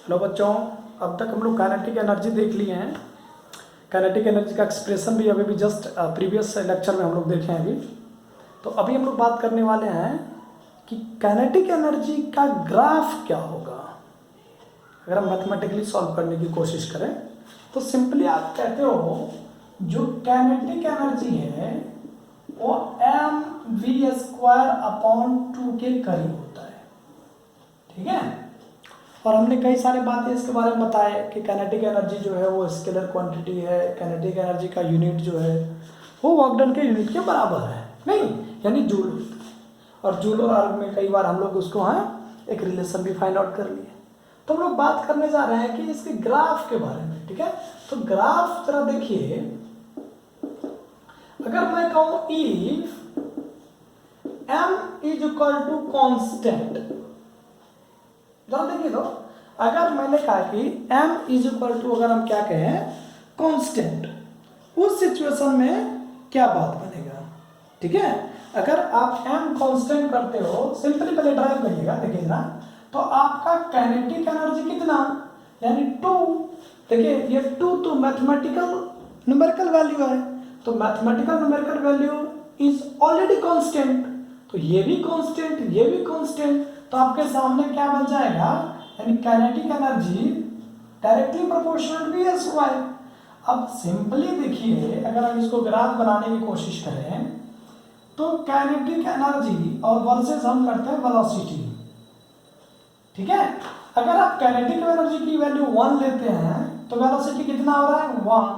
Hello बच्चों, अब तक हम लोग काइनेटिक एनर्जी देख लिए हैं। काइनेटिक एनर्जी का एक्सप्रेशन भी अभी भी जस्ट प्रीवियस लेक्चर में हम लोग देखे हैं अभी। तो अभी हम लोग बात करने वाले हैं कि काइनेटिक एनर्जी का ग्राफ क्या होगा। अगर हम मैथमेटिकली सॉल्व करने की कोशिश करें तो सिंपली आप कहते हो जो काइनेटिक एनर्जी है वो mv² के करीब होता है। ठीक है, और हमने कई सारे बातें इसके बारे में बताए कि काइनेटिक एनर्जी जो है वो स्केलर क्वांटिटी है। काइनेटिक एनर्जी का यूनिट जो है वो वर्क डन के यूनिट के बराबर है, नहीं यानी जूल। और जूल और अर्ग में कई बार हम लोग उसको एक रिलेशन भी फाइंड आउट कर लिए। तो हम लोग बात करने जा रहे हैं कि इसके ग्राफ के बारे में। ठीक है, तो ग्राफ जरा देखिए, अगर मैं कहूं if m is equal to constant, जरा देखिए तो अगर मैंने कहा कि m इज इक्वल टू अगर हम क्या कहें कांस्टेंट, उस सिचुएशन में क्या बात बनेगा। ठीक है, अगर आप m कांस्टेंट करते हो, सिंपली पहले ड्राइव करिएगा, देखिए ना, तो आपका काइनेटिक एनर्जी कितना यानी 2। देखिए ये 2 तो मैथमेटिकल न्यूमेरिकल वैल्यू है, तो mathematical numerical value is already constant, तो ये भी कांस्टेंट ये भी कांस्टेंट, तो आपके सामने क्या बन जाएगा यानी kinetic energy directly proportional V square. अब सिंपली देखिए, अगर हम इसको ग्राफ बनाने की कोशिश करें तो काइनेटिक एनर्जी और वर्सेस हम करते हैं वेलोसिटी। ठीक है, अगर आप काइनेटिक एनर्जी की वैल्यू 1 लेते हैं तो वेलोसिटी कितना हो रहा है 1।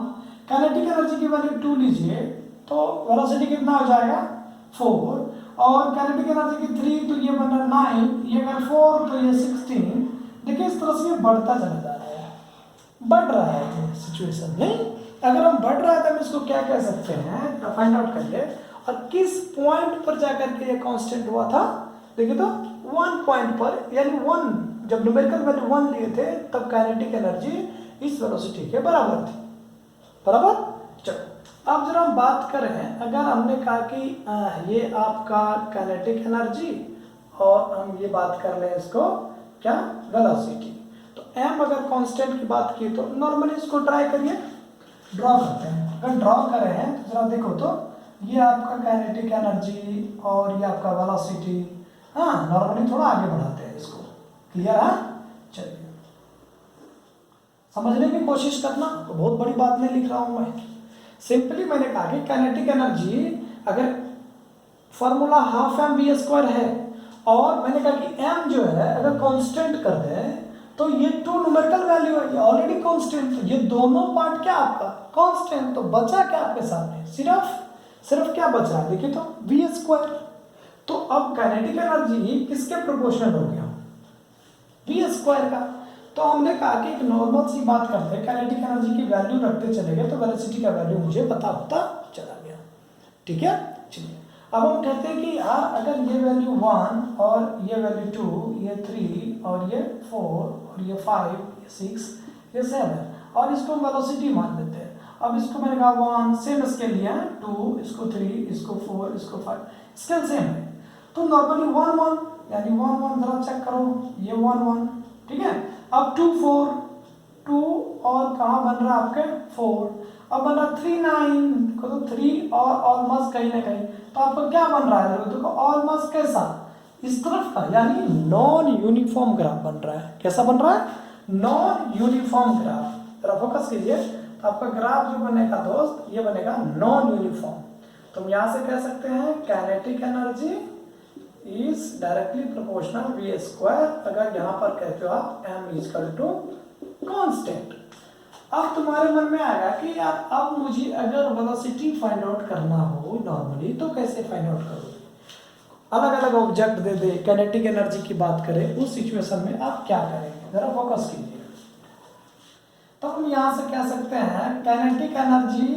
काइनेटिक एनर्जी की वैल्यू 2 लीजिए तो वेलोसिटी कितना हो जाएगा 4। और काइनेटिक एनर्जी की 3 तो ये बन रहा है 9, ये अगर 4 तो ये 16। देखिए इस तरह से ये बढ़ता चला जा रहा है, बढ़ रहा है ये सिचुएशन नहीं। अगर हम बढ़ रहा है तो हम इसको क्या कह सकते हैं, फाइंड आउट कर ले। और किस पॉइंट पर जाकर के ये कांस्टेंट हुआ था, देखिए तो 1 पॉइंट पर, यानी 1 जब न्यूमेरिकल वैल्यू 1 लिए थे तब काइनेटिक एनर्जी इस वेलोसिटी के बराबर थी, बराबर। चलो अब जरा हम बात करें, अगर हमने कहा कि ये आपका काइनेटिक एनर्जी और हम ये बात कर लें इसको क्या वेलोसिटी, तो m अगर कांस्टेंट की बात की तो नॉर्मली इसको ट्राई करिए, ड्रॉ करते हैं। अगर ड्रॉ कर रहे हैं तो जरा देखो तो ये आपका काइनेटिक एनर्जी और ये आपका वेलोसिटी। हाँ, नॉर्मली थोड़ा आगे बढ़ाते हैं इसको, क्लियर है। चलिए समझने की कोशिश करना, तो बहुत बड़ी बात नहीं लिख रहा हूं मैं। सिंपली मैंने कहा कि काइनेटिक एनर्जी अगर फॉर्मूला हाफ mv² है और मैंने कहा कि m जो है अगर कांस्टेंट कर दे तो ये 2 न्यूमेरिकल वैल्यू है, ये ऑलरेडी कांस्टेंट, ये दोनों पार्ट क्या आपका कांस्टेंट, तो बचा क्या आपके सामने सिर्फ क्या बच रहा है, देखिए तो v²। तो अब काइनेटिक एनर्जी किसके प्रोपोर्शनल हो गया v² का। तो हमने कहा कि एक नॉर्मल सी बात करते हैं, काइनेटिक एनर्जी की वैल्यू रखते चले गए तो वेलोसिटी का वैल्यू मुझे पता होता चला गया। ठीक है, चलिए अब हम कहते हैं कि यार अगर ये वैल्यू 1 और ये वैल्यू 2, ये 3 और ये 4 और ये 5, ये 6, ये 7 और इसको हम वेलोसिटी मान लेते हैं। अब इसको मैंने कहा 1 सेम स्केल लिया है, 2 इसको 3 इसको 4 इसको 5 स्केल सेम है, तो नॉर्मली 1 1 यानी 1 1 जरा चेक करो, ये 1 1। ठीक है, अब 2 4 2 और कहाँ बन रहा है आपके 4, अब बन रहा 3 9, देखो तो 3 और ऑलमोस्ट कहीं ना कहीं, तो आपको क्या बन रहा है देखो ऑलमोस्ट कैसा इस तरफ का, यानी नॉन यूनिफॉर्म ग्राफ बन रहा है। कैसा बन रहा है, नॉन यूनिफॉर्म ग्राफ। जरा फोकस कीजिए, तो आपका ग्राफ जो बनेगा दोस्त ये बनेगा नॉन यूनिफॉर्म। तो हम यहाँ से कह सकते हैं kinetic energy is directly proportional v²। अगर यहाँ पर कहते हो आप m is equal to constant. अब तुम्हारे मन में आएगा कि यार अब मुझे अगर वेलोसिटी फाइंड आउट करना हो नॉर्मली तो कैसे फाइंड आउट करोगे, अलग अलग object they they, kinetic energy की बात करें, उस सिचुएशन में आप क्या करेंगे, जरा फोकस कीजिए। तो हम यहाँ से कह सकते हैं काइनेटिक एनर्जी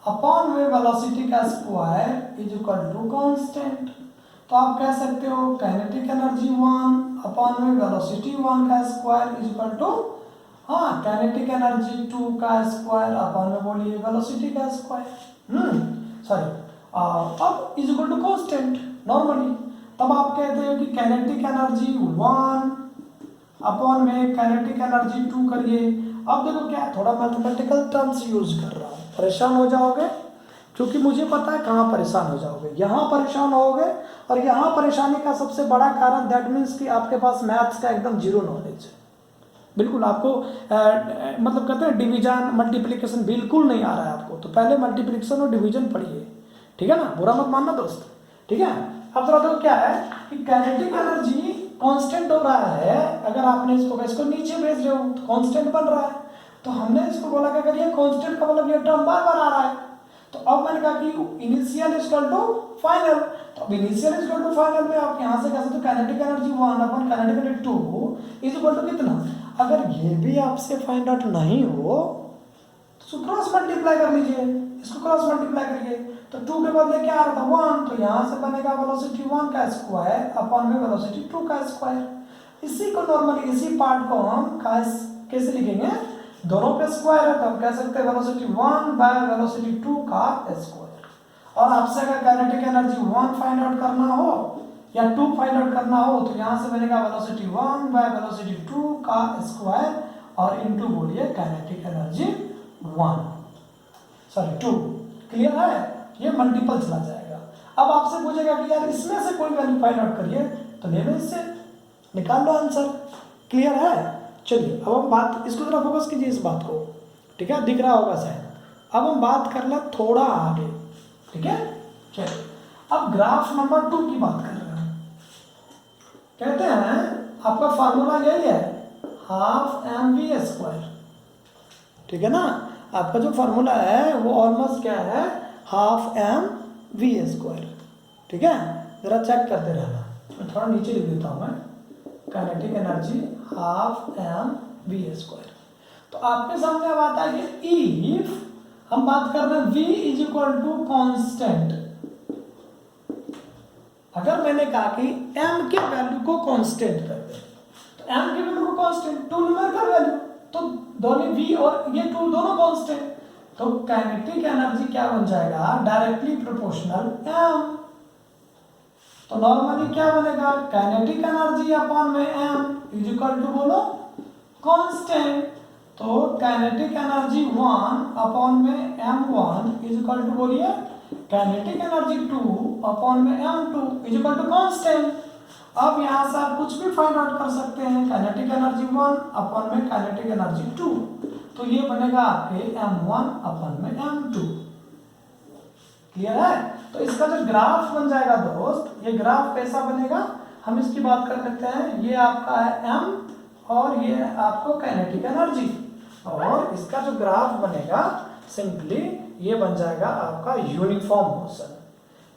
अपॉन में वेलोसिटी का square is equal to constant. तो आप कह सकते हो काइनेटिक एनर्जी 1 अपॉन में वेलोसिटी 1 का square is equal to kinetic energy 2 का स्क्वायर अपॉन में बोलिए वेलोसिटी का स्क्वायर, सॉरी अब is equal to constant normally. तब आप कहते हो कि काइनेटिक एनर्जी 1 अपॉन में काइनेटिक एनर्जी 2 करिए। अब देखो क्या है, थोड़ा मैथमेटिकल टर्म्स यूज कर रहा हूँ, परेशान हो जाओगे, क्योंकि मुझे पता है कहाँ परेशान हो जाओगे, यहाँ परेशान होगे। और यहाँ परेशानी का सबसे बड़ा कारण दैट मीन्स कि आपके पास मैथ्स का एकदम जीरो नॉलेज है, बिल्कुल आपको मतलब कहते हैं डिवीजन मल्टीप्लिकेशन बिल्कुल नहीं आ रहा है आपको, तो पहले मल्टीप्लिकेशन और डिवीजन पढ़िए, ठीक है ना, बुरा मत मानना दोस्त, ठीक है। अब थोड़ा देखो क्या है कि काइनेटिक एनर्जी कांस्टेंट हो रहा है, अगर आपने इसको नीचे भेज रहे हो तो कांस्टेंट बन रहा है, तो हमने इसको बोला कि अगर ये कांस्टेंट का मतलब ये टर्म बार बार आ रहा है, तो अब मैंने कहा कि इनिशियल इक्वल टू फाइनल, तो अब इनिशियल इक्वल टू फाइनल में आप यहाँ से कह सकते हो kinetic energy 1 upon kinetic energy 2 is equal to कितना। अगर ये भी आपसे फाइंड आउट नहीं हो तो क्रॉस मल्टीप्लाई कर लीजिए, इसको क्रॉस मल्टीप्लाई करिए, तो 2 के बदले क्या आ रहा था 1, तो यहाँ से बनेगा वेलोसिटी 1 का स्क्वायर अपॉन में वेलोसिटी 2 का स्क्वायर। इसी को नॉर्मली इसी पार्ट को हम कैसे लिखेंगे, दोनों पे स्क्वायर है, तो हम कह सकते हैं वेलोसिटी 1 बाय वेलोसिटी 2 का स्क्वायर। और आपसे अगर काइनेटिक एनर्जी 1 फाइंड आउट करना हो या 2 फाइंड आउट करना हो, तो यहाँ से बनेगा वेलोसिटी 1 बाय वेलोसिटी 2 का स्क्वायर और इनटू बोलिए काइनेटिक एनर्जी 2। क्लियर है, ये मल्टीपल चला जाएगा। अब आपसे पूछेगा कि यार इसमें से कोई वैल्यू फाइंड आउट करिए, तो ले लो, इससे निकाल लो आंसर। क्लियर है, चलिए अब हम बात, इसको जरा फोकस कीजिए इस बात को, ठीक है, दिख रहा होगा शायद। अब हम बात कर ले थोड़ा आगे, ठीक है, चलिए अब ग्राफ नंबर 2 की बात कर रहे हैं। कहते हैं आपका फार्मूला यही है, हाफ mv², ठीक है ना, आपका जो फार्मूला है वो ऑलमोस्ट क्या है, हाफ mv², ठीक है। जरा चेक करते रहना, मैं थोड़ा नीचे लिख देता हूँ मैं, काइनेटिक एनर्जी हाफ mv²। तो आपके सामने अब आता है कि इफ हम बात कर रहे हैं v is equal to constant, अगर मैंने कहा कि m के वैल्यू को कांस्टेंट कर दे, तो m के वैल्यू को कांस्टेंट, 2 न्यूमेरिकल वैल्यू, तो दोनों v और ये 2 दोनों कांस्टेंट, तो काइनेटिक एनर्जी क्या बन जाएगा, डायरेक्टली प्रोपोर्शनल m। तो नॉर्मली क्या बनेगा, काइनेटिक एनर्जी अपॉन में m इज इक्वल टू बोलो कांस्टेंट, तो काइनेटिक एनर्जी 1 अपॉन में m1 इज इक्वल टू बोलिए काइनेटिक एनर्जी 2 अपॉन में m2 is equal to constant. अब यहाँ से आप कुछ भी फाइंड आउट कर सकते हैं, काइनेटिक एनर्जी 1 अपॉन में काइनेटिक एनर्जी 2, तो ये बनेगा आपके m1 अपॉन में m2। क्लियर है, तो इसका जो ग्राफ बन जाएगा दोस्त, ये ग्राफ कैसा बनेगा, हम इसकी बात कर लेते हैं। ये आपका है m और ये आपको काइनेटिक एनर्जी, और इसका जो ग्राफ बनेगा सिंपली ये बन जाएगा आपका यूनिफॉर्म मोशन,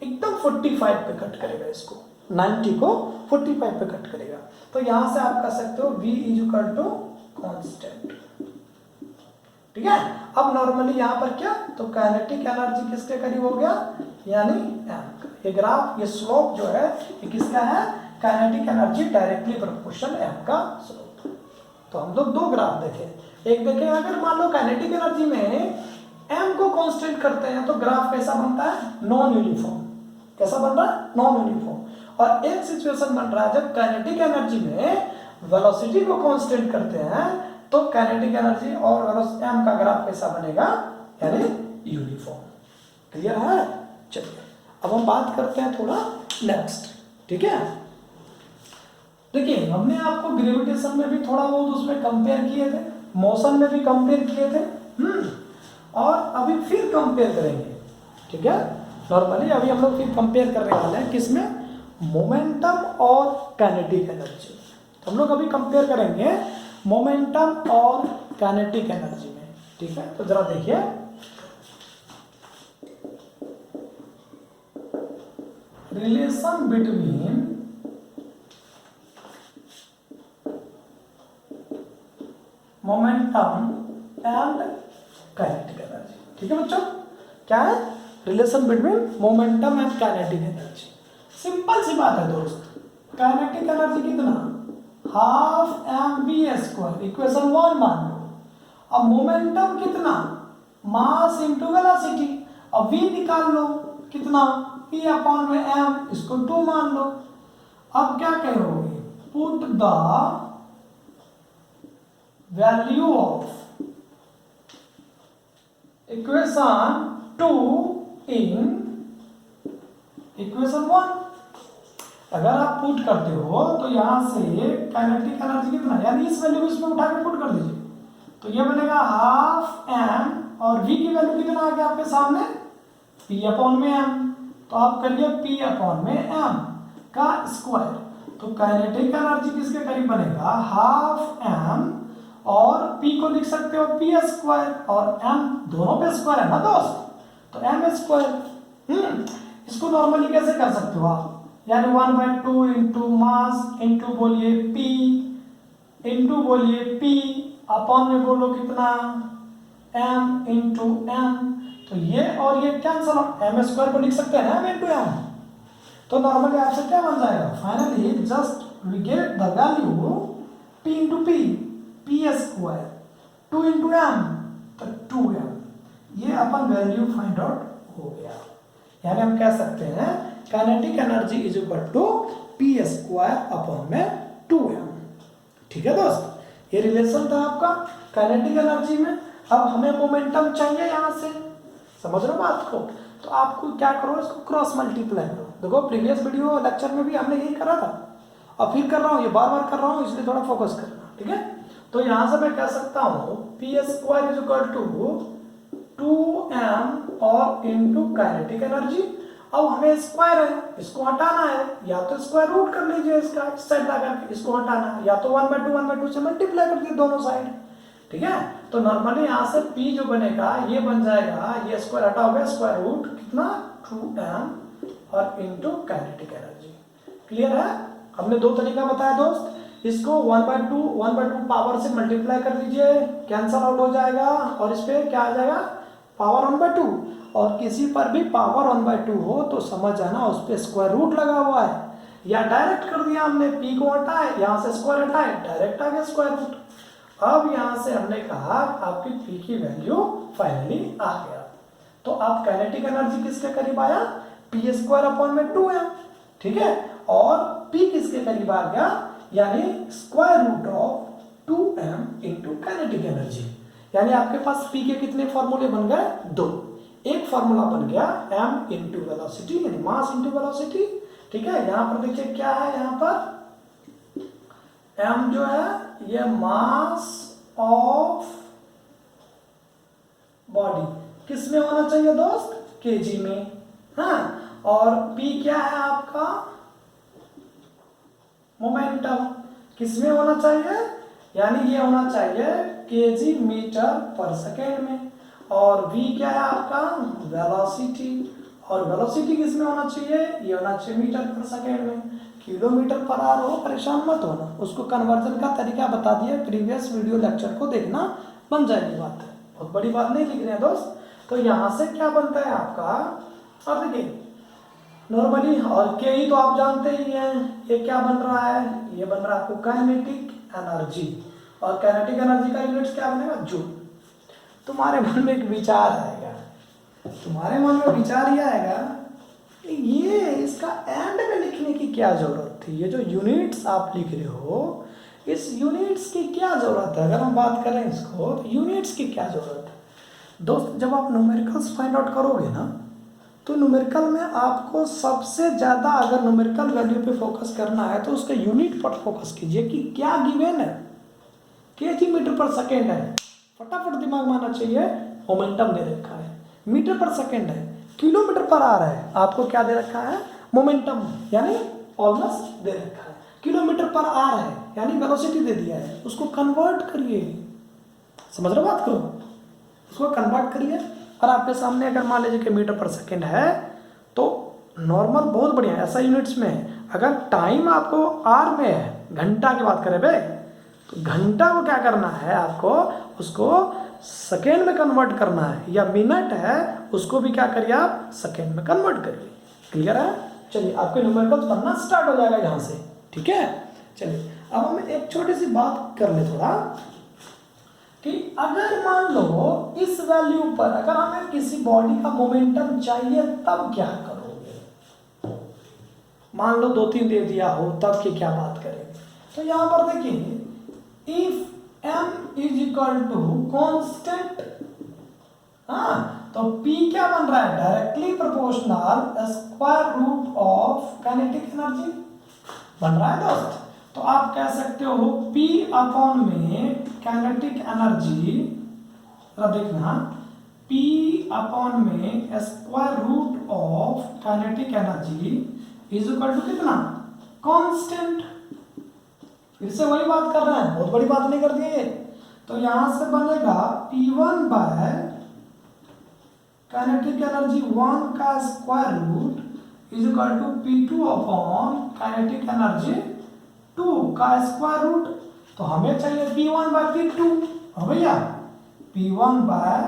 एकदम 45 पे कट करेगा, इसको 90 को 45 पे कट करेगा। तो यहां से आप कह सकते हो v is equal to constant, ठीक है। अब नॉर्मली यहाँ पर क्या, तो काइनेटिक एनर्जी किसके करीब हो गया, यानी m। ये ग्राफ, ये स्लोप जो है ये किसका है, kinetic energy directly proportional m का स्लोप। तो हम लोग 2 ग्राफ देखें, एक देखें अगर मान लो काइनेटिक एनर्जी में m को कांस्टेंट करते हैं तो ग्राफ कैसा बनता है, नॉन यूनिफॉर्म। कैसा बन रहा है, नॉन यूनिफॉर्म। और एक सिचुएशन बन रहा है जब काइनेटिक एनर्जी में वेलोसिटी को कांस्टेंट करते हैं तो काइनेटिक एनर्जी और वेलोसिटी m का ग्राफ कैसा बनेगा, यानी यूनिफॉर्म। क्लियर है, चलिए अब हम बात करते हैं थोड़ा नेक्स्ट, ठीक है। देखिए हमने आपको ग्रेविटेशन में भी थोड़ा बहुत उसमें कंपेयर किए थे, मोशन में भी कंपेयर किए थे, और अभी फिर कंपेयर करेंगे, ठीक है। नॉर्मली अभी हम लोग फिर कंपेयर करने वाले हैं किसमें, मोमेंटम और काइनेटिक एनर्जी। तो हम लोग अभी कंपेयर करेंगे मोमेंटम और काइनेटिक एनर्जी में, ठीक है। तो जरा देखिए, relation between momentum and kinetic energy, ठीक है बच्चों। क्या है, relation between momentum and kinetic energy. Simple सी बात है दोस्त, काइनेटिक एनर्जी कितना, हाफ mv², इक्वेशन 1 मान लो। अब मोमेंटम कितना, मास इनटू वेलोसिटी, अब v निकाल लो कितना, p अपॉन में m, इसको 2 मान लो। अब क्या करोगे, put the value of equation 2 in equation 1। अगर आप पुट करते हो तो यहां से काइनेटिक एनर्जी कितना, यानी इस वैल्यू को इसमें उठा के पुट कर दीजिए, तो ये बनेगा हाफ एम, और v की वैल्यू कितना आ गया आपके सामने, p अपॉन में m, तो आप करिए p अपॉन में m का स्क्वायर। तो काइनेटिक एनर्जी किसके करीब बनेगा, हाफ m, और p को लिख सकते हो p स्क्वायर, और m दोनों पे स्क्वायर है ना दोस्त, तो m स्क्वायर। इसको नॉर्मली कैसे कर सकते हो आप, यानी 1/2 इंटू मास इंटू बोलिए p इंटू बोलिए p अपॉन में बोलो कितना m इंटू m, तो ये और ये कैंसल हो, m स्क्वायर को लिख सकते हैं ना m इंटू m, तो नॉर्मली आपसे क्या बन जाएगा, finally just we get the value p into p square 2 into m, तो 2m, ये अपन वैल्यू फाइंड आउट हो गया। यानी हम कह सकते हैं kinetic energy is equal to p square upon में 2m। ठीक है दोस्त, ये रिलेशन था आपका काइनेटिक एनर्जी में। अब हमें मोमेंटम चाहिए यहाँ से, समझ रहे हो बात को, तो आपको क्या करो, इसको क्रॉस मल्टीप्लाई करो। देखो प्रीवियस वीडियो लेक्चर में भी हमने यही करा था, और फिर कर रहा हूँ, ये बार बार कर रहा हूँ, इसलिए थोड़ा फोकस करना। ठीक है, तो यहाँ से मैं कह सकता हूँ p square is equal to 2m और इंटू काइनेटिक एनर्जी। अब हमें स्क्वायर है, इसको हटाना है, या तो स्क्वायर रूट कर लीजिए इसका, इस साइड ला करके इसको हटाना है, या तो 1/2 से मल्टीप्लाई कर दिए दोनों साइड। ठीक है, तो नॉर्मली यहाँ से p जो बनेगा ये बन जाएगा, ये स्क्वायर हटाओगे, स्क्वायर रूट कितना 2m और इंटू काइनेटिक एनर्जी। क्लियर है, हमने दो तरीका बताया दोस्त, इसको 1/2 पावर से मल्टीप्लाई कर दीजिए, कैंसल आउट हो जाएगा, और इस पे क्या आ जाएगा, पावर 1/2, और किसी पर भी पावर 1/2 हो तो समझ आना उस पर स्क्वायर रूट लगा हुआ है, या डायरेक्ट कर दिया हमने, p को हटाए, यहाँ से स्क्वायर हटाए, डायरेक्ट आ गया स्क्वायर रूट। अब यहाँ से हमने कहा आपकी p की वैल्यू फाइनली आ गया, तो आप काइनेटिक एनर्जी किसके करीब आया, p स्क्वायर अपॉन में 2m। ठीक है, और p किसके करीब आ गया, यानी square root of 2m into kinetic energy. यानी आपके पास p के कितने फॉर्मूले बन गए, दो। एक फॉर्मूला बन गया m इंटू वेलोसिटी, यानी मास इंटू वेलोसिटी। ठीक है, यहाँ पर देखिए क्या है, यहाँ पर m जो है ये मास ऑफ बॉडी किस में होना चाहिए दोस्त, kg में। हाँ, और p क्या है आपका, मोमेंटम किस में होना चाहिए, यानी ये होना चाहिए kg मीटर पर सेकेंड में, और v क्या है आपका, वेलोसिटी, और वेलोसिटी किस में होना चाहिए, ये होना चाहिए मीटर पर सेकेंड में। किलोमीटर पर आवर हो, परेशान मत होना, उसको कन्वर्जन का तरीका बता दिया, प्रीवियस वीडियो लेक्चर को देखना, बन जाएगी बात है, बहुत बड़ी बात नहीं लिख रहे हैं दोस्त। तो यहाँ से क्या बनता है आपका, और देखिए नॉर्मली, और के ही तो आप जानते ही हैं, ये क्या बन रहा है, ये बन रहा है आपको काइनेटिक एनर्जी, और काइनेटिक एनर्जी का यूनिट क्या बनेगा, जूल। तुम्हारे मन में एक विचार आएगा, तुम्हारे मन में विचार ये आएगा, ये इसका एंड में लिखने की क्या जरूरत थी, ये जो यूनिट्स आप लिख रहे हो, इस यूनिट्स की क्या जरूरत है। अगर हम बात करें इसको, तो यूनिट्स की क्या जरूरत है दोस्त, जब आप न्यूमेरिकल्स फाइंड आउट करोगे ना, तो न्यूमेरिकल में आपको सबसे ज़्यादा अगर न्यूमेरिकल वैल्यू पे फोकस करना है तो उसके यूनिट पर फोकस कीजिए कि क्या गिवन है, kg मीटर पर सेकेंड है, फटाफट दिमाग में आना चाहिए, मोमेंटम दे रखा है, मीटर पर सेकेंड है, किलोमीटर पर आ रहा है, आपको क्या दे रखा है, मोमेंटम, यानी ऑलमोस्ट दे रखा है, किलोमीटर पर आ रहा है यानी वेलोसिटी दे दिया है, उसको कन्वर्ट करिए, समझ रहे बात को, उसको कन्वर्ट करिए। और आपके सामने अगर मान लीजिए कि मीटर पर सेकेंड है तो नॉर्मल बहुत बढ़िया, ऐसा यूनिट्स में अगर टाइम आपको आर में है, घंटा की बात करें भाई, तो घंटा को क्या करना है आपको, उसको सेकेंड में कन्वर्ट करना है, या मिनट है उसको भी क्या करिए आप सेकेंड में कन्वर्ट करिए। क्लियर है, चलिए आपके न्यूमेरिकल्स बनना स्टार्ट हो जाएगा यहाँ से। ठीक है, चलिए अब हम एक छोटी सी बात कर ले थोड़ा, कि अगर मान लो इस वैल्यू पर अगर हमें किसी बॉडी का मोमेंटम चाहिए तब क्या करोगे, मान लो 2-3 दे दिया हो तब की क्या बात करेंगे। तो यहाँ पर देखिए, if m is equal to constant. हाँ, तो P क्या बन रहा है, directly proportional square root of kinetic energy बन रहा है दोस्त। तो आप कह सकते हो P अपॉन में काइनेटिक एनर्जी, देखना P अपॉन में square root of kinetic energy is equal to कितना, कांस्टेंट। फिर से वही बात कर रहे हैं, बहुत बड़ी बात नहीं कर दी है। तो यहां से बनेगा P1 बाय काइनेटिक एनर्जी 1 का square root is equal to P2 upon kinetic energy 2 का स्क्वायर रूट। तो हमें चाहिए P1 बाय P2। हाँ भैया, P1 बाय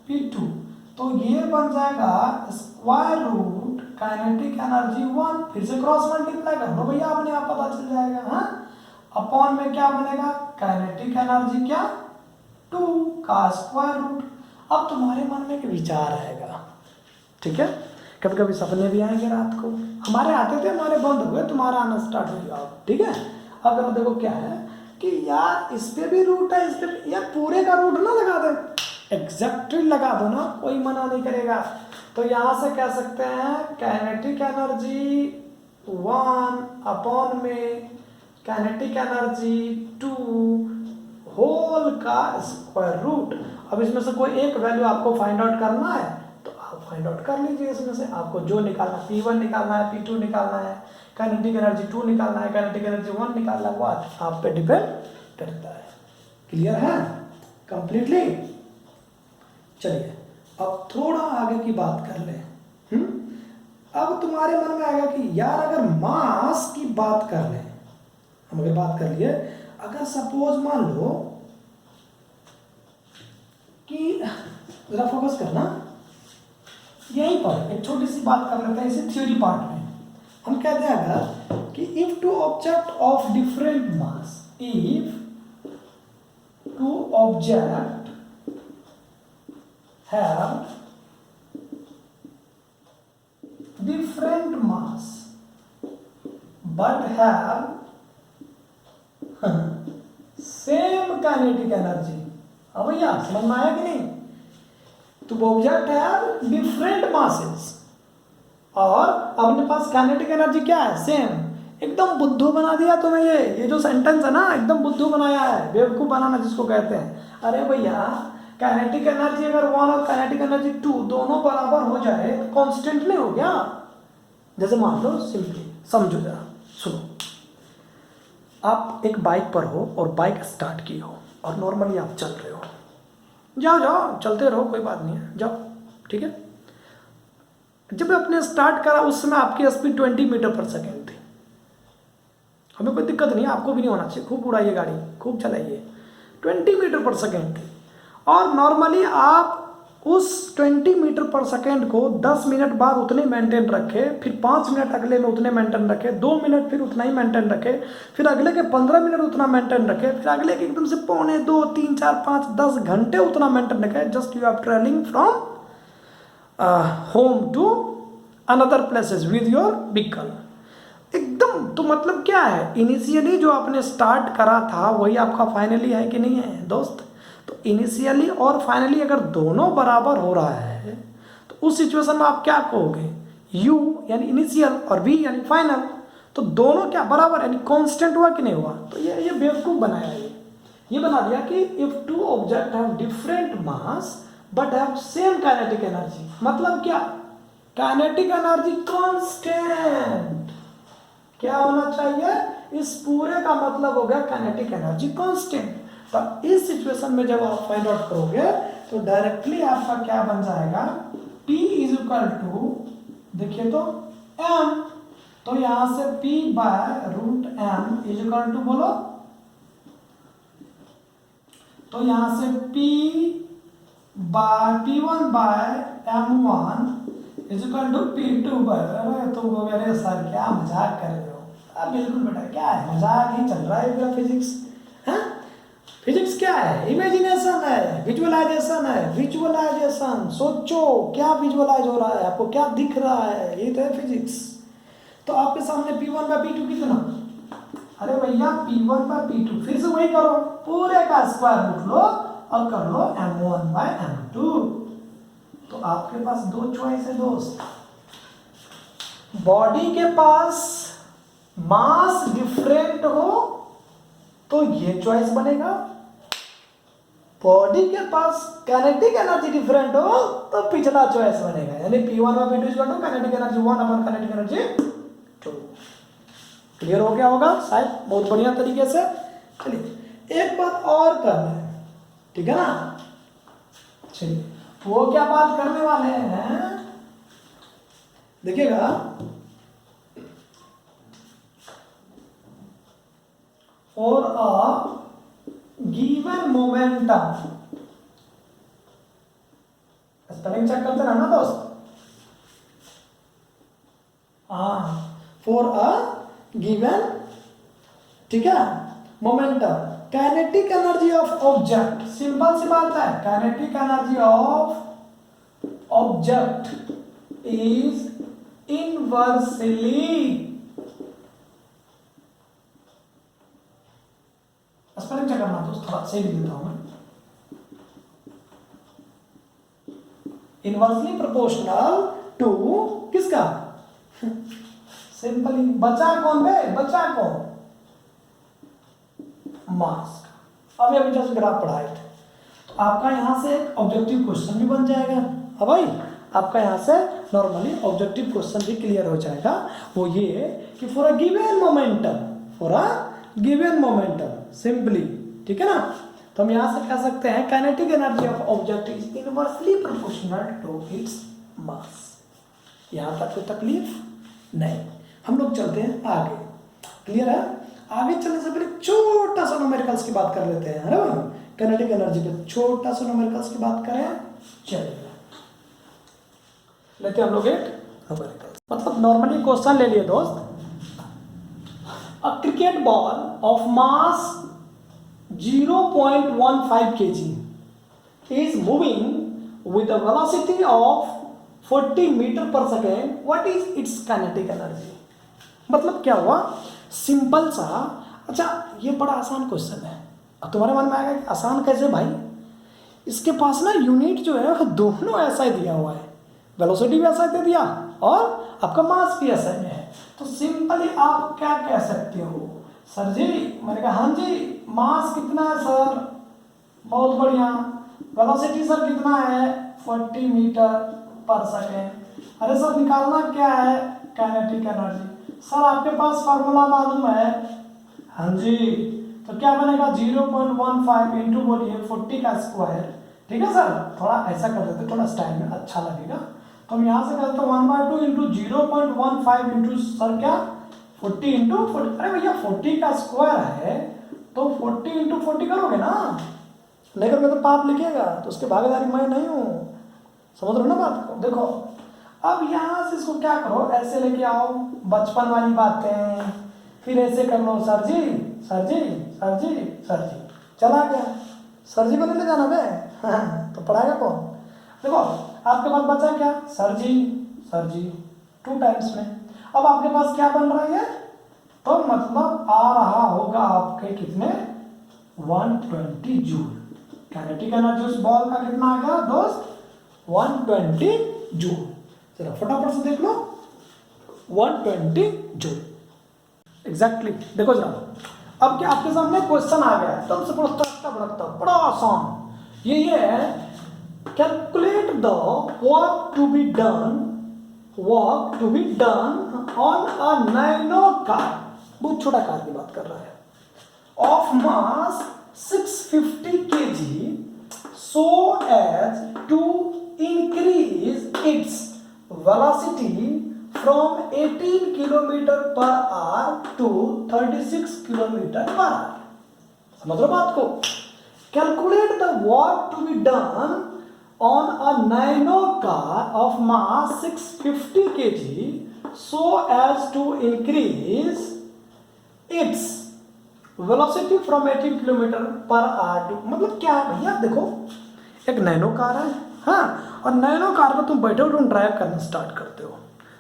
P2, तो ये बन जाएगा स्क्वायर रूट काइनेटिक एनर्जी 1। फिर से क्रॉस मल्टीप्लाई कर लो भैया, अपने आप पता चल जाएगा। हाँ, अपॉन में क्या बनेगा, काइनेटिक एनर्जी क्या, 2 का स्क्वायर रूट। अब तुम्हारे मन में एक विचार आएगा, ठीक है, कभी कभी सपने भी आएंगे रात को, हमारे आते थे, हमारे बंद हुए, तुम्हारा आना स्टार्ट हो जाओ, ठीक है। अब देखो क्या है कि यार इस पे भी रूट है, इस पे यार पूरे का रूट ना लगा दे, एग्जैक्टली लगा दो ना, कोई मना नहीं करेगा। तो यहाँ से कह सकते हैं काइनेटिक एनर्जी 1 अपॉन में काइनेटिक एनर्जी 2 होल का स्क्वायर रूट। अब इसमें से कोई एक वैल्यू आपको फाइंड आउट करना है तो आप फाइंड आउट कर लीजिए। इसमें से आपको जो निकालना, P1 निकालना है, P2 निकालना है, काइनेटिक एनर्जी 2 निकालना है, काइनेटिक एनर्जी 1 निकालना है, वो आप पे डिपेंड करता है। क्लियर है कंप्लीटली? चलिए अब थोड़ा आगे की बात कर लें। अब तुम्हारे मन में आएगा कि यार अगर मास की बात कर लें, हम अगर बात कर लिए, अगर सपोज मान लो कि जरा फोकस करना, यहीं पर एक छोटी सी बात कर लेते हैं इसे थ्योरी पार्ट में। हम कहते हैं अगर कि if two object of different mass, if two object have different mass but have same kinetic energy। अब भैया समझ में आया कि नहीं? तो ऑब्जेक्ट है डिफरेंट मासेस और अपने पास काइनेटिक एनर्जी क्या है, सेम। एकदम बुद्धू बना दिया तुम्हें, ये जो सेंटेंस है ना, एकदम बुद्धू बनाया है, बेवकूफ बनाना जिसको कहते हैं। अरे भैया काइनेटिक एनर्जी अगर 1 और काइनेटिक एनर्जी 2 दोनों बराबर हो जाए तो कांस्टेंट नहीं हो गया। जैसे मान लो, सिंपली समझो जरा, सुनो, आप एक बाइक पर हो और बाइक स्टार्ट की हो और नॉर्मली आप चल रहे हो, जाओ चलते रहो, कोई बात नहीं है, जाओ, ठीक है। जब आपने स्टार्ट करा उस समय आपकी स्पीड 20 मीटर पर सेकेंड थी। हमें कोई दिक्कत नहीं है, आपको भी नहीं होना चाहिए, खूब उड़ाइए गाड़ी, खूब चलाइए, 20 मीटर पर सेकेंड थी। और नॉर्मली आप उस 20 मीटर पर सेकेंड को 10 मिनट बाद उतने मेंटेन रखे, फिर 5 मिनट अगले में उतने मेंटेन रखे, 2 मिनट फिर उतना ही मेंटेन रखे, फिर अगले के 15 मिनट उतना मेंटेन रखे, फिर अगले के एकदम से 1.25, 2, 3, 4, 5, 10 घंटे उतना मेंटेन रखे। Just you are travelling from home to another places with your vehicle, एकदम। तो मतलब क्या है, इनिशियली जो आपने स्टार्ट करा था वही आपका फाइनली है कि नहीं है दोस्त? तो इनिशियली और फाइनली अगर दोनों बराबर हो रहा है तो उस सिचुएशन में आप क्या कहोगे, U यानी इनिशियल और V यानी फाइनल, तो दोनों क्या बराबर यानी कांस्टेंट हुआ कि नहीं हुआ? तो ये बेवकूफ बनाया, ये बना दिया कि if two object have different mass but have same kinetic energy, मतलब क्या, काइनेटिक एनर्जी कांस्टेंट। क्या होना चाहिए, इस पूरे का मतलब हो गया काइनेटिक एनर्जी कांस्टेंट। तो इस सिचुएशन में जब आप फाइंड आउट करोगे तो डायरेक्टली आपका क्या बन जाएगा, P इज इक्वल टू, देखिए तो M, तो यहां से P by root M is equal to, बोलो, तो यहां से P1 by M1 is equal to P2 by, अरे तुम को मेरे सर क्या मजाक कर रहे हो? अब बिल्कुल बेटा, क्या है, मजाक ही चल रहा है पूरा फिजिक्स। हाँ, फिजिक्स क्या है, इमेजिनेशन है, विजुअलाइजेशन है, विजुअलाइजेशन, सोचो क्या विजुअलाइज हो रहा है, आपको क्या दिख रहा है, ये तो है फिजिक्स। तो आपके सामने P1 बाय P2 कितना, अरे भैया P1/P2 फिर से वही करो, पूरे का स्क्वायर रूट लो और कर लो M1/M2। तो आपके पास दो चॉइस है दोस्त। बॉडी के पास मास डिफरेंट हो तो ये चॉइस बनेगा, बॉडी के पास काइनेटिक एनर्जी डिफरेंट हो तो पिछला चॉइस बनेगा, यानी P1/P2 equal to kinetic energy 1 upon kinetic energy 2। Clear हो गया होगा शायद, बहुत बढ़िया तरीके से। चलिए एक बात और करना है, ठीक है ना। चलिए वो क्या बात करने वाले हैं देखिएगा। For a given momentum, spelling check करते रहना दोस्त। फॉर अ गिवन, ठीक है, momentum, kinetic energy of object, simple सी बात है, kinetic energy of object is inversely, spelling check करना दोस्त, थोड़ा सही लिख देता हूं मैं, इनवर्सली प्रोपोर्शनल टू किसका, सिंपली बचा कौन बे, बचा कौन, मास का। अभी अभी जस्ट ग्राफ पढ़ा है तो आपका यहां से एक ऑब्जेक्टिव क्वेश्चन भी बन जाएगा। अब भाई आपका यहां से नॉर्मली ऑब्जेक्टिव क्वेश्चन भी क्लियर हो जाएगा, वो ये कि for a given momentum, for a given momentum simply, ठीक है ना। तो हम यहां से कह सकते हैं kinetic energy of object is inversely proportional to its mass. यहां तक कोई तकलीफ नहीं। हम लोग चलते हैं आगे, क्लियर है। आगे चलने से पहले छोटा सा न्यूमेरिकल्स की बात कर लेते हैं, है ना। काइनेटिक एनर्जी पे छोटा सा न्यूमेरिकल्स की बात करें, चलिए लेते हैं हम लोग एक न्यूमेरिकल्स। मतलब नॉर्मली क्वेश्चन ले लिए दोस्त, a cricket ball of mass 0.15 kg is moving with a velocity of 40 metre per second, what is its kinetic energy. मतलब क्या हुआ, सिंपल सा। अच्छा ये बड़ा आसान क्वेश्चन है। अब तुम्हारे मन में आएगा कि आसान कैसे भाई, इसके पास ना यूनिट जो है दोनों ऐसा ही दिया हुआ है, वेलोसिटी भी ऐसा ही दे दिया और आपका मास भी ऐसा ही है। तो सिंपली आप क्या कह सकते हो, सर जी, मैंने कहा हाँ जी, मास कितना है सर, बहुत बढ़िया, वेलोसिटी सर कितना है 40 मीटर पर सेकेंड। अरे सर निकालना क्या है, काइनेटिक एनर्जी। सर आपके पास फार्मूला मालूम है, हाँ जी, तो क्या बनेगा 0.15 इंटू बोलिए 40 का स्क्वायर, ठीक है सर। थोड़ा ऐसा कर देते, थोड़ा स्टाइल में अच्छा लगेगा। तो हम यहाँ से करते हैं 1/2 इंटू 0.15 इंटू सर क्या 40 इंटू 40। अरे भैया 40 का स्क्वायर है तो 40 इंटू 40 करोगे ना, नहीं करोगे तो पाप लिखिएगा, तो उसके भागीदारी मैं नहीं हूँ, समझ रहे हो ना बात को। देखो अब यहाँ से इसको क्या करो, ऐसे लेके आओ, बचपन वाली बातें, फिर ऐसे कर लो, सर जी सर जी सर जी सर जी, चला गया। सर जी को नहीं ले जाना बे, तो पढ़ाएगा कौन। देखो आपके पास बचा क्या, सर जी 2 टाइम्स में। अब आपके पास क्या बन रहा है, तो मतलब आ रहा होगा आपके कितने 120 जूल। काइनेटिक एनर्जी उस बॉल का कितना आ गया दोस्त 120 जूल। चलो फटाफट से देख लो 120 जूल एग्जैक्टली। देखो जरा, अब क्या आपके सामने क्वेश्चन आ गया है, तो हमसे बड़ा बड़ा आसान ये है, calculate the work to be done on a Nano car, बहुत छोटा कार की बात कर रहा है, of mass 650 kg so as to increase its velocity from 18 km per hour to 36 km per hour। समझ लो बात को। Calculate the work to be done on a nano car of mass 650 kg so as to increase its velocity from 18 km per hour to, मतलब क्या है भैया, देखो एक nano car है, हाँ, और नैनो कार में तुम बैठे हो, तुम ड्राइव करना स्टार्ट करते हो,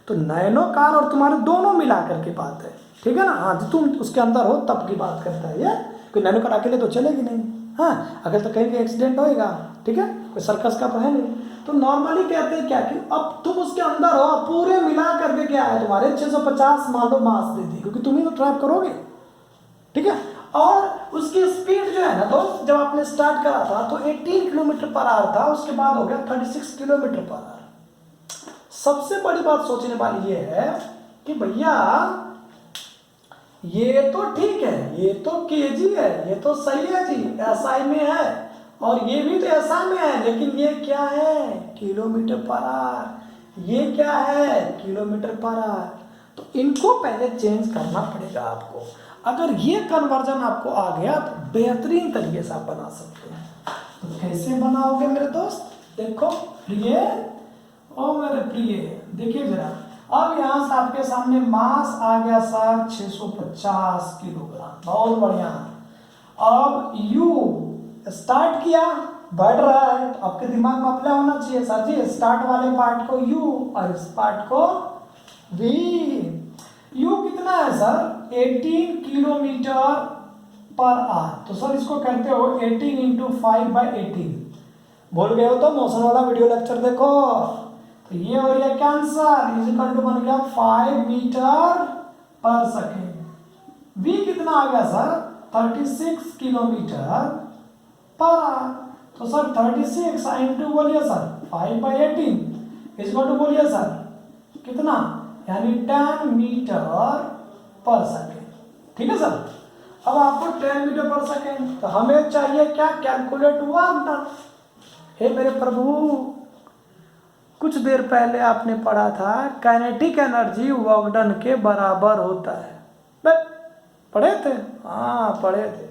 तो नैनो कार और तुम्हारे दोनों मिलाकर की बात है, ठीक है ना। हाँ, जो तुम उसके अंदर हो तब की बात करता है ये, कोई नैनो कार अकेले तो चलेगी नहीं। हाँ, अगर तो कहीं एक्सीडेंट होएगा, ठीक है, कोई सर्कस का तो है नहीं। तो नॉर्मली कहते हैं क्या कि अब तुम उसके अंदर हो, पूरे मिला करके क्या है तुम्हारे 650 मान लो मास दे दी, क्योंकि तुम ही तो ड्राइव करोगे, ठीक है। और उसकी स्पीड जो है ना, तो जब आपने स्टार्ट करा था तो 18 किलोमीटर पर आवर था, उसके बाद हो गया 36 किलोमीटर पर आवर। सबसे बड़ी बात सोचने वाली ये है कि भैया ये तो ठीक है, ये तो केजी है, ये तो सही है जी, एसआई में है, और ये भी तो एसआई में है, लेकिन ये क्या है, किलोमीटर पर आवर। ये क्या है, किलोमीटर पर आवर। तो इनको पहले चेंज करना पड़ेगा आपको। अगर ये कन्वर्जन आपको आ गया तो बेहतरीन तरीके से आप बना सकते हैं। तो कैसे बनाओगे मेरे दोस्त, देखो प्रिय, ओ मेरे प्रिय, देखिए जरा। अब यहाँ से आपके सामने मास आ गया सर 650 किलोग्राम, बहुत बढ़िया। अब यू स्टार्ट किया, बढ़ रहा है, तो आपके दिमाग में अप्लाई होना चाहिए सर जी, स्टार्ट वाले पार्ट को यू और इस पार्ट को वी। यू कितना है सर, 18 किलोमीटर पर आवर। तो सर इसको कहते हो 18 इंटू 5/18। बोल गए हो तो मोशन वाला वीडियो लेक्चर देखो। तो ये हो गया कैंसर, इज इक्वल टू बन गया 5 मीटर पर सेकेंड। वी कितना आ गया सर, 36 किलोमीटर पर आवर। तो सर 36 इंटू बोलिए सर 5/18 इज इक्वल टू बोलिए सर कितना, यानी 10 मीटर पर सेकेंड, ठीक है सर। अब आपको 10 मीटर पर सेकेंड, तो हमें चाहिए क्या, कैलकुलेट वर्क डन। हे मेरे प्रभु, कुछ देर पहले आपने पढ़ा था काइनेटिक एनर्जी वर्क डन के बराबर होता है, पढ़े थे, हाँ पढ़े थे।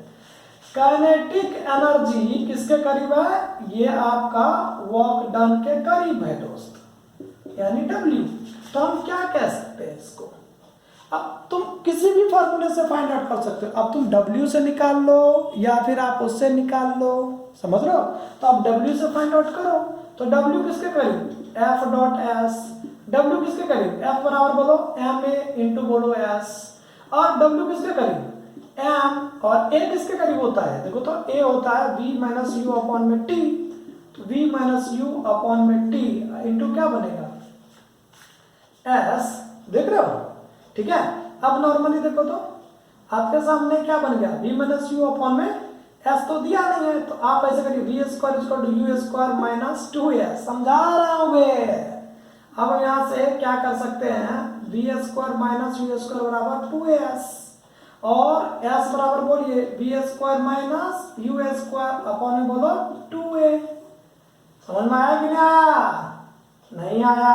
काइनेटिक एनर्जी किसके करीब है, ये आपका वर्क डन के करीब है दोस्त, यानी W। तो हम क्या कह सकते हैं इसको, अब तुम किसी भी फॉर्मूले से फाइंड आउट कर सकते हो। अब तुम W से निकाल लो या फिर आप उससे निकाल लो, समझ रहे हो। तो आप W से फाइंड आउट करो, तो W किसके करीब, F.S। W किसके करीब, F बराबर बोलो ma इंटू बोलो S। और W किसके करीब, M। और A किसके करीब होता है, देखो तो A होता है V माइनस यू अपॉन में T। तो V माइनस यू अपॉन में T इंटू क्या बनेगा, S, देख रहे हो, ठीक है। अब नॉर्मली देखो तो आपके सामने क्या बन गया, V माइनस यू अपॉन में S तो दिया नहीं है, तो आप ऐसे करिए V square equal to u square minus 2S, समझा रहा हूँ बे। अब हम यहाँ से क्या कर सकते हैं, V square minus u square बराबर 2S, और S बराबर बोलिए V square minus u square upon में बोलो 2A। समझ में आया कि नहीं आया, नहीं आया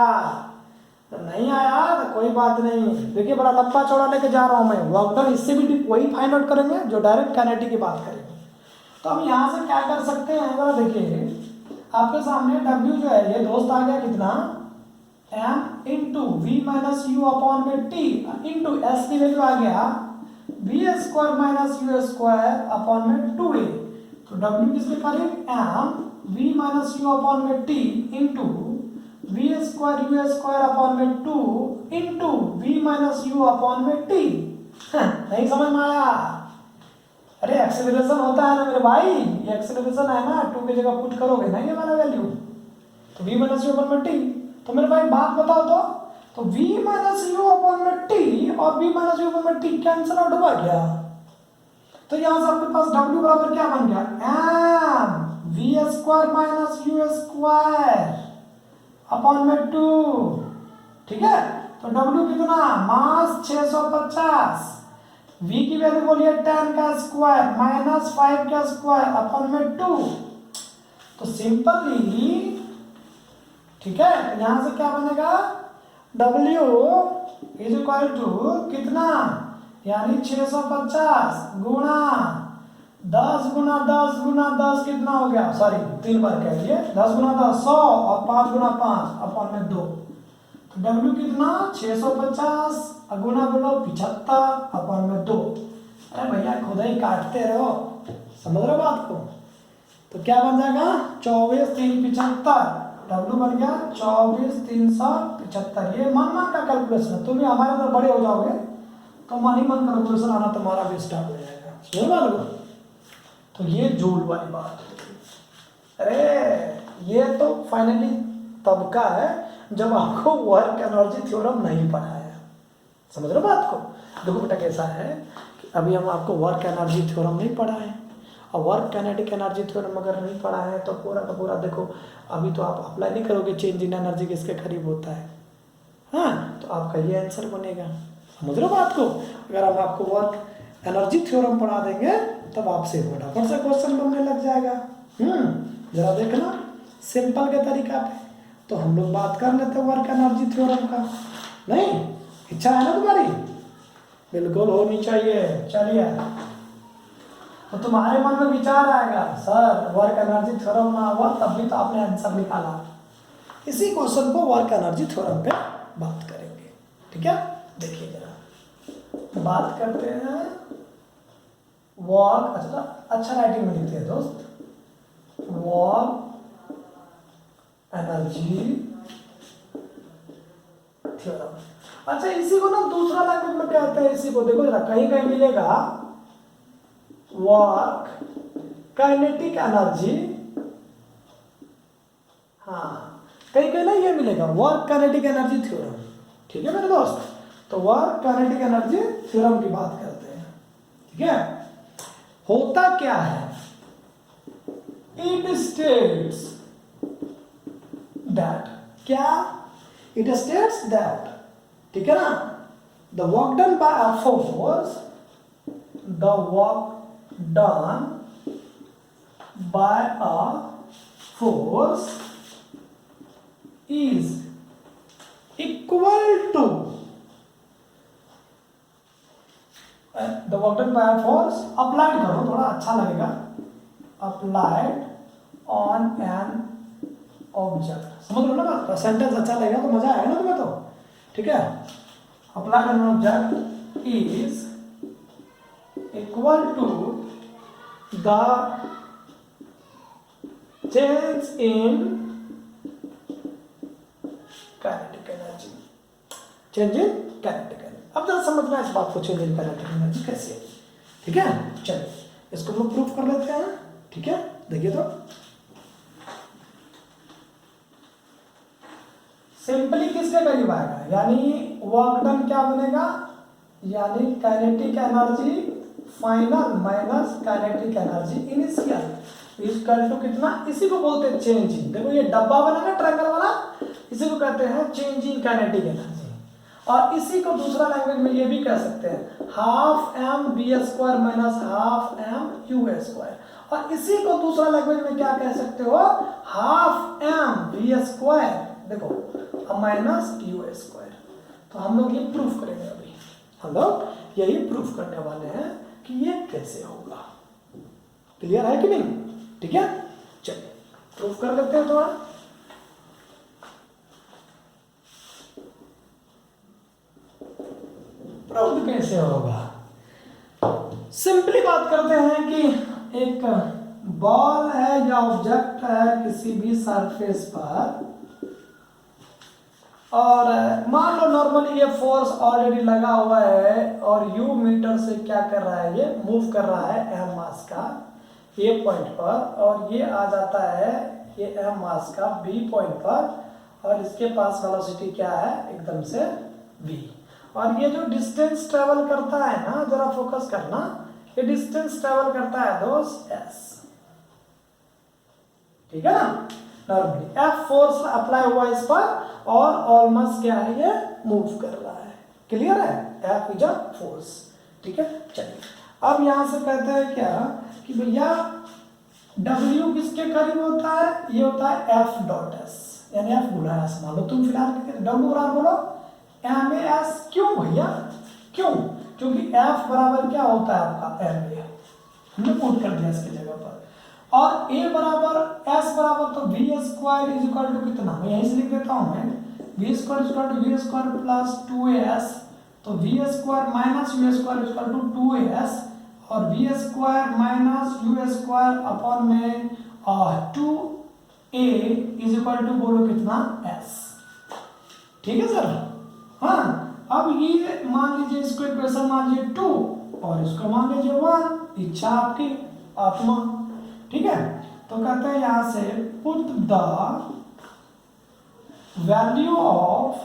तो नहीं आया तो कोई बात नहीं। देखिए बड़ा लंबा चौड़ा लेके जा रहा हूँ मैं, वर्क डन इससे भी वही फाइंड आउट करेंगे जो डायरेक्ट काइनेटिक की बात करेंगे। तो हम यहाँ से क्या कर सकते हैं, जरा देखिए आपके सामने W जो है ये दोस्त आ गया कितना, M into v minus u upon में T इंटू S की वैल्यू आ गया V square minus u square upon में 2A। तो W किसके करीब, M V minus u upon में T into V square u square upon में 2 into V minus u upon में T। नहीं समझ में आया, अरे एक्सेलरेशन होता है ना मेरे भाई, ये एक्सेलरेशन है ना, 2 की जगह पुट करोगे ना ये वाला वैल्यू, तो V माइनस यू अपॉन में T। तो मेरे भाई बात बताओ तो V माइनस यू अपॉन में T और V माइनस यू अपॉन में T कैंसिल आउट हुआ क्या, तो यहाँ से आपके पास W बराबर क्या बन गया, M V square minus u square upon में 2, ठीक है। तो W कितना, मास 650, V की वैल्यू बोलिए 10 का स्क्वायर माइनस 5 का स्क्वायर अपॉन में 2। तो सिंपली, ठीक है, यहां से क्या बनेगा, W इज इक्वल टू कितना, यानी 650 गुणा 10 गुना 10 गुना 10 कितना हो गया, सॉरी 3 बार कह दिए, 10 गुना 10 100 और 5 गुना 5 अपॉन में 2। तो W कितना 650 गुना बोलो 75 अपॉन में 2। अरे भैया खुद ही काटते रहो, समझ रहे हो बात को। तो क्या बन जाएगा 24 3 75, W बन गया 24 375। ये मन का कैलकुलेशन है, तुम भी हमारे अंदर बड़े हो जाओगे तो मन ही मन कैलकुलेशन आना तुम्हारा भी स्टार्ट हो जाएगा। समझ बात को? तो ये जूल वाली बात है। अरे ये तो फाइनली तब का है जब आपको वर्क एनर्जी थ्योरम नहीं पढ़ा है। समझ रहे हो बात को? देखो बेटा कैसा है कि अभी हम आपको वर्क एनर्जी थ्योरम नहीं पढ़ा है, और वर्क काइनेटिक एनर्जी थ्योरम अगर नहीं पढ़ा है तो पूरा का पूरा देखो अभी तो आप अप्लाई नहीं करोगे चेंज इन एनर्जी किसके करीब होता है। हाँ, तो आपका ये आंसर बनेगा। समझ रहे हो बात को? अगर हम आपको वर्क एनर्जी थ्योरम पढ़ा देंगे तब आपसे फटाफट से क्वेश्चन बनने लग जाएगा। जरा देखना सिंपल के तरीका पे। तो हम लोग बात कर लेते हैं वर्क एनर्जी थ्योरम का। नहीं, इच्छा है ना तुम्हारी? बिल्कुल होनी चाहिए। चलिए, तो तुम्हारे मन में विचार आएगा सर वर्क एनर्जी थ्योरम ना हुआ तब भी तो आपने आंसर निकाला। इसी क्वेश्चन को वर्क एनर्जी थ्योरम पे बात करेंगे। ठीक है, देखिए जरा बात करते हैं वर्क। अच्छा राइटिंग में लिखते हैं दोस्त, वर्क एनर्जी थ्योरम। अच्छा, इसी को ना दूसरा लैंग्वेज में कहते हैं, इसी को देखो जरा कहीं कहीं मिलेगा वर्क काइनेटिक एनर्जी। हाँ, कहीं कहीं ना ये मिलेगा वर्क काइनेटिक एनर्जी थ्योरम। ठीक है मेरे दोस्त, तो वर्क काइनेटिक एनर्जी थ्योरम की बात करते हैं। ठीक है, होता क्या है, इट स्टेट्स दैट, क्या? इट स्टेट्स दैट, ठीक है ना, the work done by a force, the work done by a force is equal to the work done by a force applied करो, थोड़ा अच्छा लगेगा, applied on an object। समझ लो ना बात, सेंटेंस अच्छा लगेगा तो मजा आएगा ना तुम्हें तो। ठीक है, applied on an object is equal to the change in kinetic energy, change in kinetic energy। अब जरा समझना इस बात को, चेंज इन kinetic energy कैसे है। ठीक है, चलिए इसको हम प्रूफ कर लेते हैं। ठीक है, देखिए तो सिंपली किसके करीब आएगा, यानी वर्क डन क्या बनेगा, यानी kinetic energy final minus kinetic energy initial equal to कितना, इसी को बोलते हैं चेंज इन। देखो ये डब्बा बना ना ट्रायंगल वाला, इसी को कहते हैं चेंज इन काइनेटिक एनर्जी। और इसी को दूसरा लैंग्वेज में ये भी कह सकते हैं half m v square minus half m u square. और इसी को दूसरा लैंग्वेज में क्या कह सकते हो, हाफ एम बी स्क्वायर देखो माइनस यू स्क्वायर। तो हम लोग ये प्रूफ करेंगे, अभी हम लोग यही प्रूफ करने वाले हैं कि ये कैसे होगा। क्लियर है कि नहीं? ठीक है, चलिए प्रूफ कर लेते हैं थोड़ा। प्रूफ कैसे होगा, सिंपली बात करते हैं कि एक बॉल है या ऑब्जेक्ट है किसी भी सरफेस पर, और मान लो नॉर्मली ये फोर्स ऑलरेडी लगा हुआ है और u मीटर से क्या कर रहा है, ये मूव कर रहा है m मास का a पॉइंट पर, और ये आ जाता है ये m मास का b पॉइंट पर, और इसके पास वेलोसिटी क्या है एकदम से v। और ये जो डिस्टेंस ट्रेवल करता है ना, जरा फोकस करना, ये डिस्टेंस ट्रेवल करता है दोस्त s। ठीक है ना, नॉर्मली F फोर्स अप्लाई हुआ इस पर और ऑलमोस्ट क्या है ये मूव कर रहा है। क्लियर है, F इज अ फोर्स। ठीक है, चलिए अब यहां से कहते हैं क्या कि भैया W किसके करीब होता है, ये होता है F डॉट S, यानी F गुना S। मान लो तुम फिलहाल W बराबर बोलो MAS। क्यों भैया, क्यों? क्योंकि F बराबर क्या होता है आपका MA, हमने पुट कर दिया इसकी जगह पर, और a बराबर s बराबर तो v square is equal to कितना, मैं यहीं से लिख देता हूँ मैं, v square is equal to v square plus 2as, तो v square minus u square is equal to 2as, और v square minus u square upon में 2a इज इक्वल टू बोलो कितना s। ठीक है सर, हाँ। अब ये मान लीजिए इसको इक्वेशन मान लीजिए 2 और इसको मान लीजिए 1, इच्छा आपकी आत्मा, ठीक है। तो कहते हैं यहां से put the value of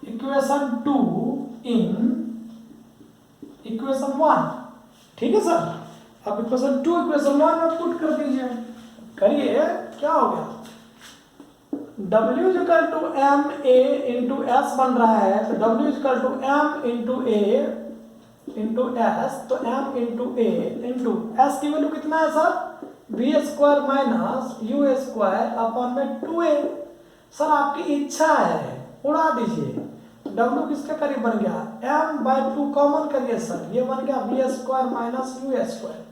equation 2 in equation 1, ठीक है सर। अब इक्वेशन 2 इक्वेशन 1 में पुट कर दीजिए, करिए, क्या हो गया, W equal to m a into s बन रहा है, तो W equal to m into a into s, तो m into a into s की वैल्यू कितना है sir, v square minus u square upon में 2a। सर आपकी इच्छा है, उड़ा दीजिए, W किसके करीब बन गया, m/2 कॉमन करिए सर, ये बन गया v square minus u square.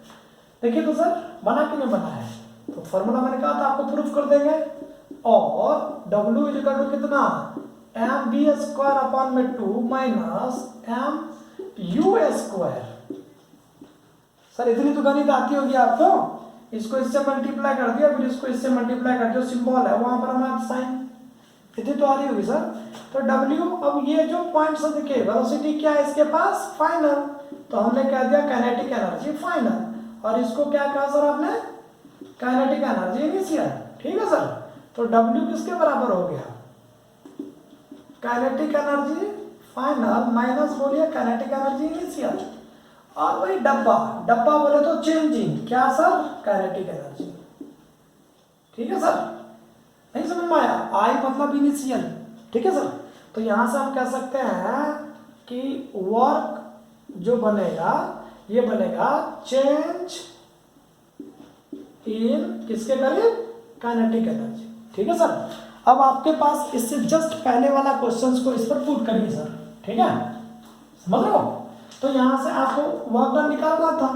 देखिए तो सर बना कि नहीं बना है, तो फॉर्मूला मैंने कहा था आपको प्रूफ कर देंगे, और W इक्वल टू कितना, एम बी स्क्वायर अपॉन में 2 minus m u square. Sir इतनी तो गणित आती होगी आपको, इसको इससे मल्टीप्लाई कर दिया, फिर इसको इससे मल्टीप्लाई कर दिया, सिंबल है वहां पर हमारा साइन, इतनी तो आ रही होगी सर। तो W, अब ये जो पॉइंट से देखिए वेलोसिटी क्या है इसके पास, फाइनल, तो हमने कह दिया काइनेटिक एनर्जी फाइनल, और इसको क्या कहा सर आपने, काइनेटिक एनर्जी इनिशियल, ठीक है सर। तो W किसके बराबर हो गया, काइनेटिक एनर्जी फाइनल माइनस बोलिए काइनेटिक एनर्जी इनिशियल, और वही डब्बा, डब्बा बोले तो चेंजिंग, क्या सर, काइनेटिक एनर्जी, ठीक है सर। नहीं समझ में आया, आई मतलब इनिशियल, ठीक है सर। तो यहां से हम कह सकते हैं कि वर्क जो बनेगा ये बनेगा चेंज इन किसके करीब, काइनेटिक एनर्जी, ठीक है सर। अब आपके पास इससे जस्ट पहले वाला क्वेश्चंस को इस पर पुट करिए सर, ठीक है, समझ रहे हो। तो यहां से आपको वर्क डन निकालना था,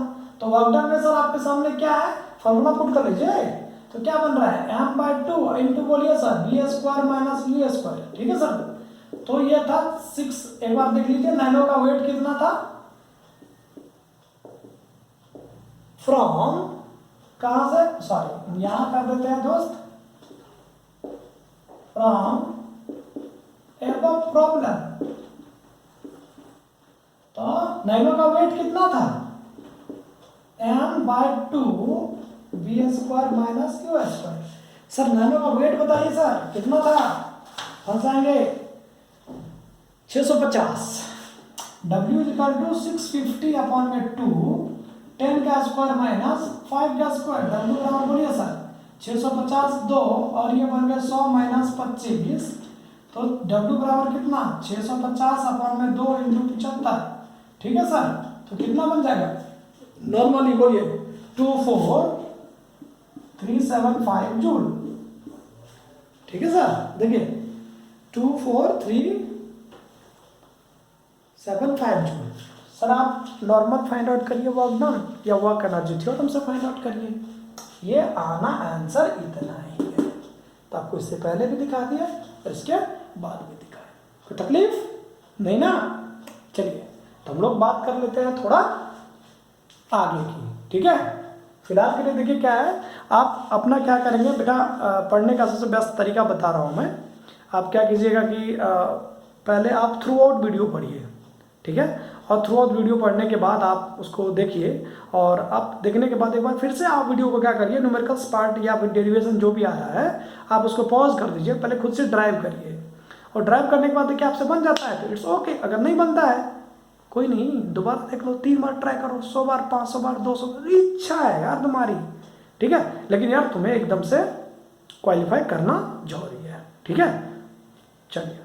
तो वर्क डन में सर आपके सामने क्या है, फॉर्मूला पुट कर लीजिए, तो क्या बन रहा है, m/2 इंटू बोलिए sir v square minus u square, ठीक है सर। तो ये था 6, एक बार देख लीजिए नैनो का वेट कितना था, फ्रॉम कहां से, सॉरी यहां कर देते हैं दोस्त, फ्रॉम एबव प्रॉब्लम, तो नैनो का वेट कितना था, m/2 v square minus u square. Sir Nano का वेट बताइए सर कितना था, फंसाएंगे 650, W इक्वल टू 650 अपॉन में 2, 10 का स्क्वायर माइनस 5 का स्क्वायर, W बराबर बोलिए सर 650 2, और ये बन गया 100 माइनस 25, तो W बराबर कितना, 650 अपॉन में 2 इंटू 75, ठीक है सर। तो कितना बन जाएगा, नॉर्मली बोलिए 24375 जूल, ठीक है सर। देखिए 24375 जूल। सर आप नॉर्मल फाइंड आउट करिए वर्क डन या वर्क एनर्जी थ्योरम से फाइंड आउट करिए, ये आना आंसर इतना ही है। तो आपको इससे पहले भी दिखा दिया और इसके बाद भी दिखाया, कोई तकलीफ नहीं ना। चलिए तो हम लोग बात कर लेते हैं थोड़ा आगे की, ठीक है। फिलहाल के लिए देखिए क्या है, आप अपना क्या करेंगे बेटा, पढ़ने का सबसे बेस्ट तरीका बता रहा हूँ मैं। आप क्या कीजिएगा कि पहले आप थ्रू आउट वीडियो पढ़िए, ठीक है, और थ्रू आउट वीडियो पढ़ने के बाद आप उसको देखिए, और आप देखने के बाद एक बार फिर से आप वीडियो को क्या करिए, न्यूमेरिकल्स पार्ट या फिर डेरिवेशन जो भी आ रहा है आप उसको पॉज कर दीजिए, पहले खुद से ड्राइव करिए, और ड्राइव करने के बाद देखिए आपसे बन जाता है तो इट्स ओके, अगर नहीं बनता है कोई नहीं, दोबारा देख लो, 3 बार ट्राई करो, 100 बार 500 बार 200 बार, इच्छा है यार तुम्हारी, ठीक है। लेकिन यार तुम्हें एकदम से क्वालिफाई करना जरूरी है, ठीक है। चलिए।